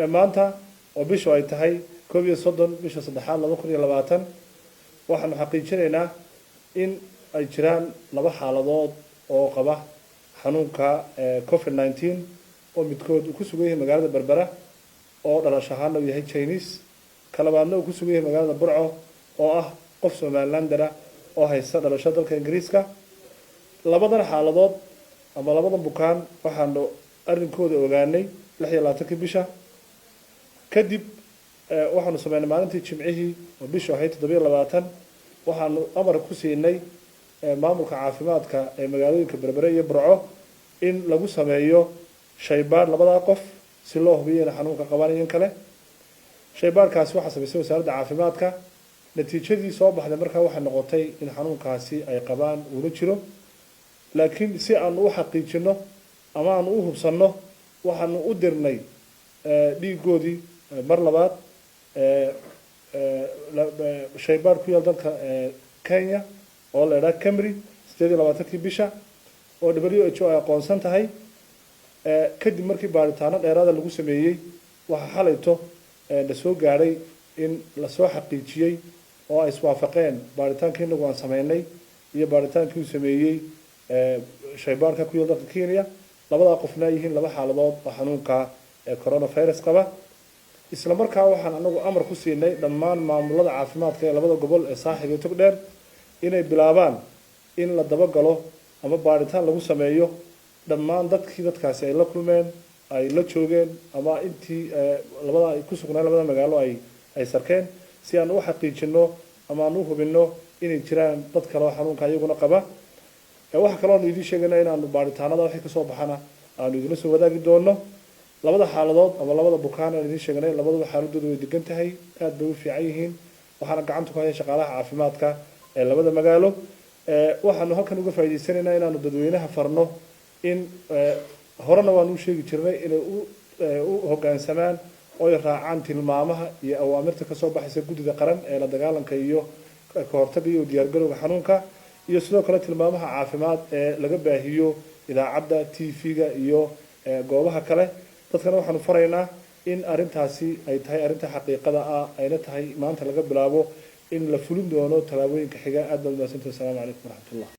maanta oo bishu ay tahay 31 bisha 3 2020 waxaanu xaqiijinaynaa in ay jiraan laba xaaladood oo qaba xanuunka COVID-19 oo midkood uu ku sugan yahay magaalada Berbera oo dhalasho ahaan uu yahay Chinese kalabaadna uu ku sugan yahay magaalada Burco oo ah qof Somalilander oo haysta dhalasho dalka Ingiriiska labadan xaaladood ama labadan bukaan waxaanu arrinkooda ogaanay 26 bisha kadib waxaanu sameynay maalintii Jimcihii oo bishu ahayd 27 waxaanu amar ku siinay maamulka caafimaadka ee magaalooyinka Berbera iyo Burco in lagu sameeyo shaybaar labada qof si loo hubiyo in xanuunka qabanayeen kale shaybaarkaasi waxa sameysay wasaaradda caafimaadka natiijadii soo baxday markaa waxay noqotay in xanuunkaasi ay qabaan uu jiro laakiin si aan u xaqiijino ama aan u hubsano waxaanu u dirnay dhiigoodii mar labaad shaybaar ku yaal dalka Kenya oo la yiraahdo Camry 28 bisha oo WHO ay aqoonsan tahay kadib markii baaritaano dheeraad lagu sameeyay waxa xalayto la soo gaaray in la soo xaqiijiyay oo ay iswaafaqeen baaritaankii nagu aan sameynay iyo baaritaankii uu sameeyay shaybaarka ku yaal dalka Kenya labada qofna yihiin laba xaaladood oo xanuunka coronavirus qaba isla markaa waxaan anagu amar ku siinay dhammaan maamulada caafimaadka ee labada gobol ee saaxiib iyo togdheer inay bilaabaan in la daba galo ama baaritaan lagu sameeyo dhammaan dadkaasi ay la kulmeen ay la joogeen ama intii labada ay ku sugnaan labada magaalo ay sarkeen si aan u xaqiijino ama aan u hubino inay jiraan dad kale oo xanuunka iyaguna qaba waxa kale oo idin sheeganaa inaanu baaritaanada wixii ka soo baxana aanu idin soo wadaagi doono labada xaaladood ama labada bukaan ee idin sheeganay labadaba xaaladoodu way degan tahay aad bay u fiican yihiin waxaana gacanta ku haya shaqaalaha caafimaadka ee labada magaalo waxaanu halkan uga faa'iideysanaynaa inaanu dadweynaha farno in horena waan u sheegi jirnay inay u hoggaansamaan oo ay raacaan tilmaamaha iyo awaamirta ka soo baxaysa guddiga qaran ee la dagaalanka iyo ka hortagga iyo diyaargarowga xanuunka iyo sidoo kale tilmaamaha caafimaad ee laga baahiyo idaacadda TV-ga iyo goobaha kale dadkana waxaanu faraynaa in arintaasi ay tahay arinta xaqiiqada ah ayna tahay maanta laga bilaabo in la fulin doono talaabooyinka xiga aad baad u mahadsantahay. Assalaamu calaykum waraxmatullaah.